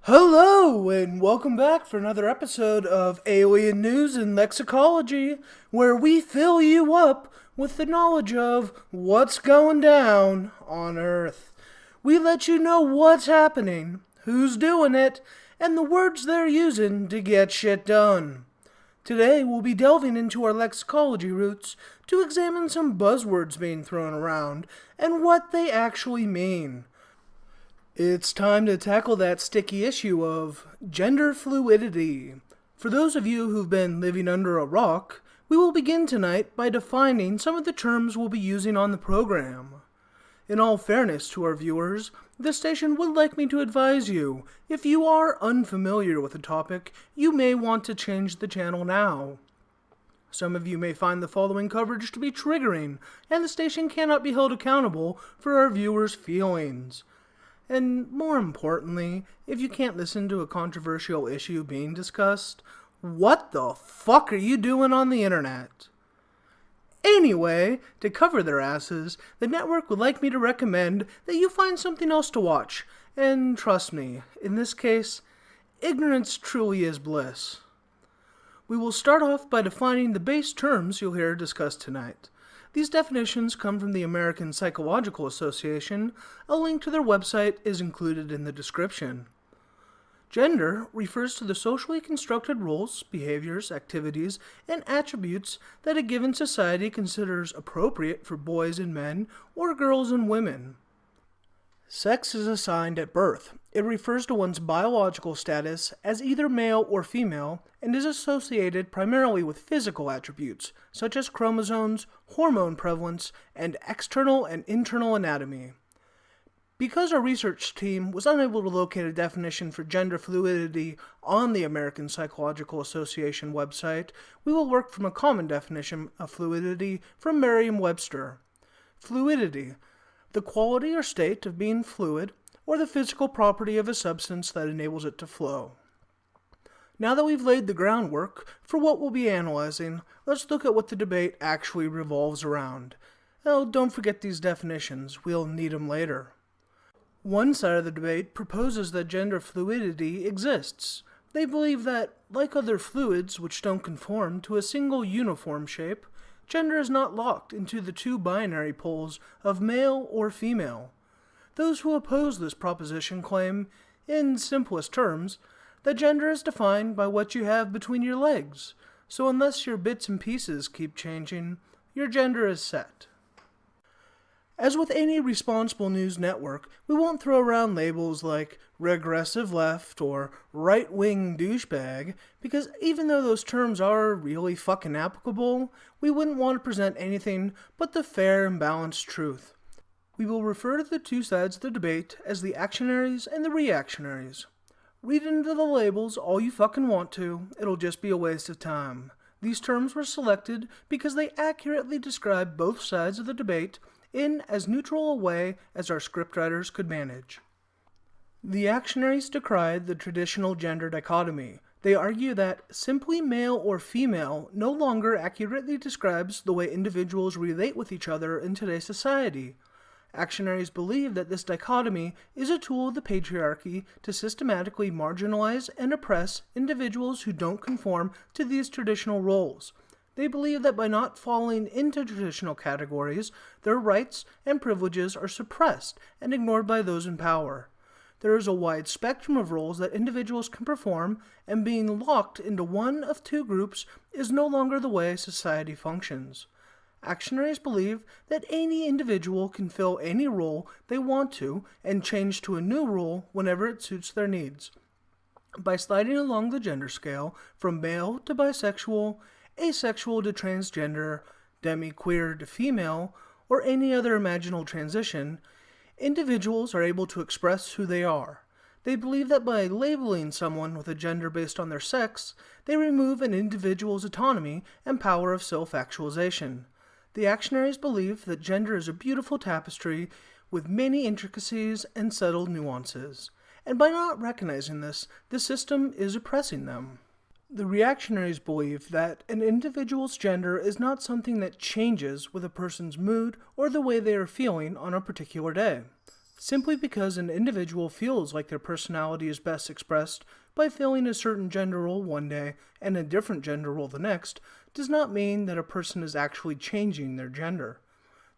Hello, and welcome back for another episode of Alien News and Lexicology, where we fill you up with the knowledge of what's going down on Earth. We let you know what's happening, who's doing it, and the words they're using to get shit done. Today, we'll be delving into our lexicology roots to examine some buzzwords being thrown around and what they actually mean. It's time to tackle that sticky issue of gender fluidity. For those of you who've been living under a rock, we will begin tonight by defining some of the terms we'll be using on the program. In all fairness to our viewers, this station would like me to advise you, if you are unfamiliar with the topic, you may want to change the channel now. Some of you may find the following coverage to be triggering, and the station cannot be held accountable for our viewers' feelings. And more importantly, if you can't listen to a controversial issue being discussed, what the fuck are you doing on the internet? Anyway, to cover their asses, the network would like me to recommend that you find something else to watch. And trust me, in this case, ignorance truly is bliss. We will start off by defining the base terms you'll hear discussed tonight. These definitions come from the American Psychological Association. A link to their website is included in the description. Gender refers to the socially constructed roles, behaviors, activities, and attributes that a given society considers appropriate for boys and men or girls and women. Sex is assigned at birth. It refers to one's biological status as either male or female and is associated primarily with physical attributes, such as chromosomes, hormone prevalence, and external and internal anatomy. Because our research team was unable to locate a definition for gender fluidity on the American Psychological Association website, we will work from a common definition of fluidity from Merriam-Webster. Fluidity: the quality or state of being fluid, or the physical property of a substance that enables it to flow. Now that we've laid the groundwork for what we'll be analyzing, let's look at what the debate actually revolves around. Oh, don't forget these definitions, we'll need them later. One side of the debate proposes that gender fluidity exists. They believe that, like other fluids which don't conform to a single uniform shape, gender is not locked into the two binary poles of male or female. Those who oppose this proposition claim, in simplest terms, that gender is defined by what you have between your legs, so unless your bits and pieces keep changing, your gender is set. As with any responsible news network, we won't throw around labels like regressive left or right-wing douchebag, because even though those terms are really fucking applicable, we wouldn't want to present anything but the fair and balanced truth. We will refer to the two sides of the debate as the actionaries and the reactionaries. Read into the labels all you fucking want to, it'll just be a waste of time. These terms were selected because they accurately describe both sides of the debate in as neutral a way as our scriptwriters could manage. The actionaries decried the traditional gender dichotomy. They argue that simply male or female no longer accurately describes the way individuals relate with each other in today's society. Actionaries believe that this dichotomy is a tool of the patriarchy to systematically marginalize and oppress individuals who don't conform to these traditional roles. They believe that by not falling into traditional categories, their rights and privileges are suppressed and ignored by those in power. There is a wide spectrum of roles that individuals can perform, and being locked into one of two groups is no longer the way society functions. Actionaries believe that any individual can fill any role they want to and change to a new role whenever it suits their needs. By sliding along the gender scale from male to bisexual, asexual to transgender, demi-queer to female, or any other imaginable transition, individuals are able to express who they are. They believe that by labeling someone with a gender based on their sex, they remove an individual's autonomy and power of self-actualization. The actionaries believe that gender is a beautiful tapestry with many intricacies and subtle nuances, and by not recognizing this, the system is oppressing them. The reactionaries believe that an individual's gender is not something that changes with a person's mood or the way they are feeling on a particular day. Simply because an individual feels like their personality is best expressed by filling a certain gender role one day and a different gender role the next, does not mean that a person is actually changing their gender.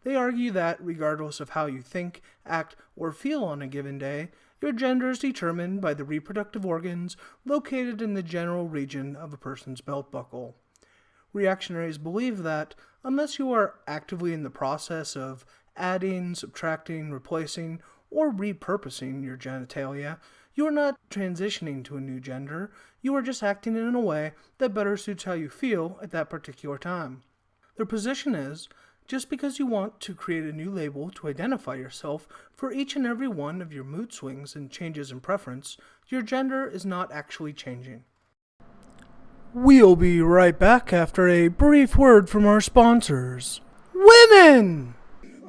They argue that, regardless of how you think, act, or feel on a given day, your gender is determined by the reproductive organs located in the general region of a person's belt buckle. Reactionaries believe that, unless you are actively in the process of adding, subtracting, replacing, or repurposing your genitalia, you are not transitioning to a new gender, you are just acting in a way that better suits how you feel at that particular time. Their position is, just because you want to create a new label to identify yourself for each and every one of your mood swings and changes in preference, your gender is not actually changing. We'll be right back after a brief word from our sponsors. Women!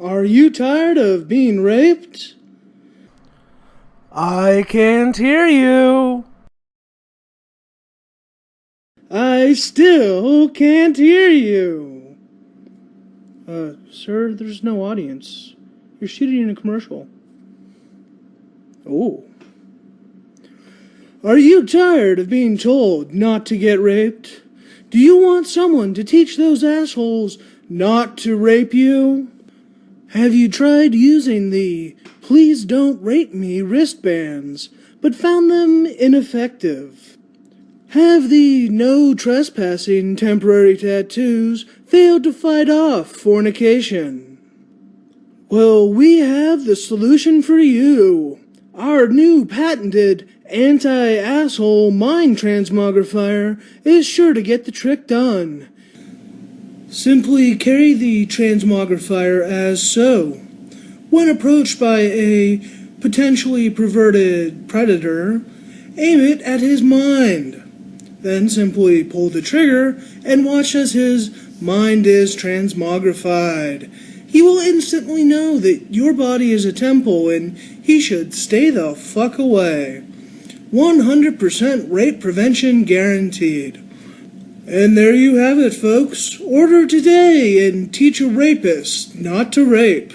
Are you tired of being raped? I can't hear you. I still can't hear you. Sir, there's no audience. You're shooting a commercial. Oh. Are you tired of being told not to get raped? Do you want someone to teach those assholes not to rape you? Have you tried using the "Please Don't Rape Me" wristbands, but found them ineffective? Have the "No Trespassing" temporary tattoos failed to fight off fornication? Well, we have the solution for you. Our new patented anti-asshole mind transmogrifier is sure to get the trick done. Simply carry the transmogrifier as so. When approached by a potentially perverted predator, aim it at his mind. Then simply pull the trigger and watch as his mind is transmogrified. He will instantly know that your body is a temple and he should stay the fuck away. 100% rape prevention guaranteed. And there you have it, folks. Order today and teach a rapist not to rape.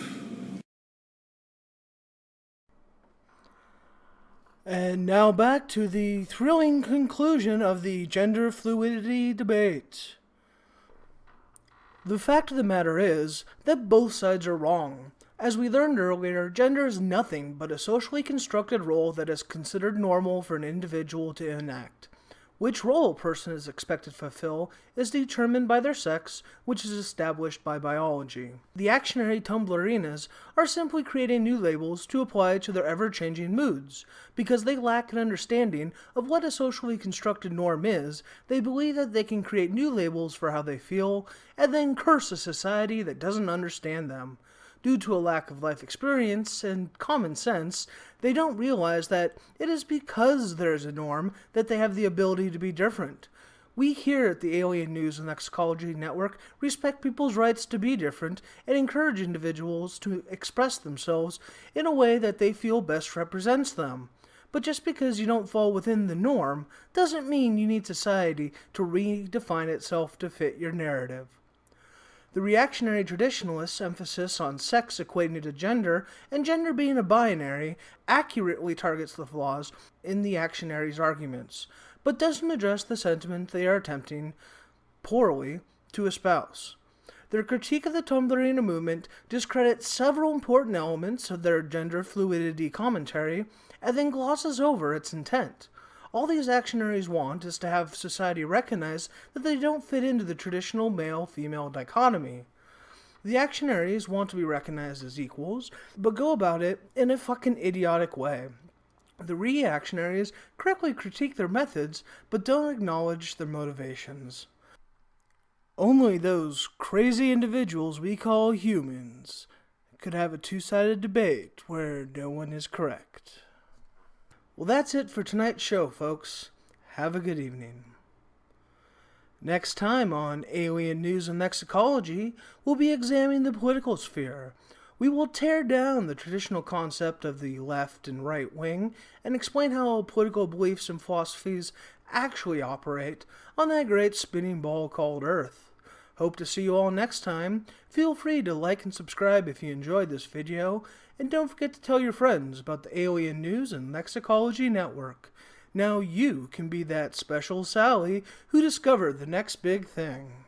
And now back to the thrilling conclusion of the gender fluidity debate. The fact of the matter is that both sides are wrong. As we learned earlier, gender is nothing but a socially constructed role that is considered normal for an individual to enact. Which role a person is expected to fulfill is determined by their sex, which is established by biology. The actionary tumblerinas are simply creating new labels to apply to their ever-changing moods. Because they lack an understanding of what a socially constructed norm is, they believe that they can create new labels for how they feel, and then curse a society that doesn't understand them. Due to a lack of life experience and common sense, they don't realize that it is because there's a norm that they have the ability to be different. We here at the Alien News and Lexicology Network respect people's rights to be different and encourage individuals to express themselves in a way that they feel best represents them. But just because you don't fall within the norm doesn't mean you need society to redefine itself to fit your narrative. The reactionary traditionalists' emphasis on sex equating to gender and gender being a binary accurately targets the flaws in the actionaries' arguments, but doesn't address the sentiment they are attempting, poorly, to espouse. Their critique of the Tumblrina movement discredits several important elements of their gender fluidity commentary and then glosses over its intent. All these actionaries want is to have society recognize that they don't fit into the traditional male-female dichotomy. The actionaries want to be recognized as equals, but go about it in a fucking idiotic way. The reactionaries correctly critique their methods, but don't acknowledge their motivations. Only those crazy individuals we call humans could have a two-sided debate where no one is correct. Well, that's it for tonight's show, folks. Have a good evening. Next time on Alien News and Lexicology, we'll be examining the political sphere. We will tear down the traditional concept of the left and right wing and explain how political beliefs and philosophies actually operate on that great spinning ball called Earth. Hope to see you all next time. Feel free to like and subscribe if you enjoyed this video, and don't forget to tell your friends about the Alien News and Lexicology Network. Now you can be that special Sally who discovered the next big thing.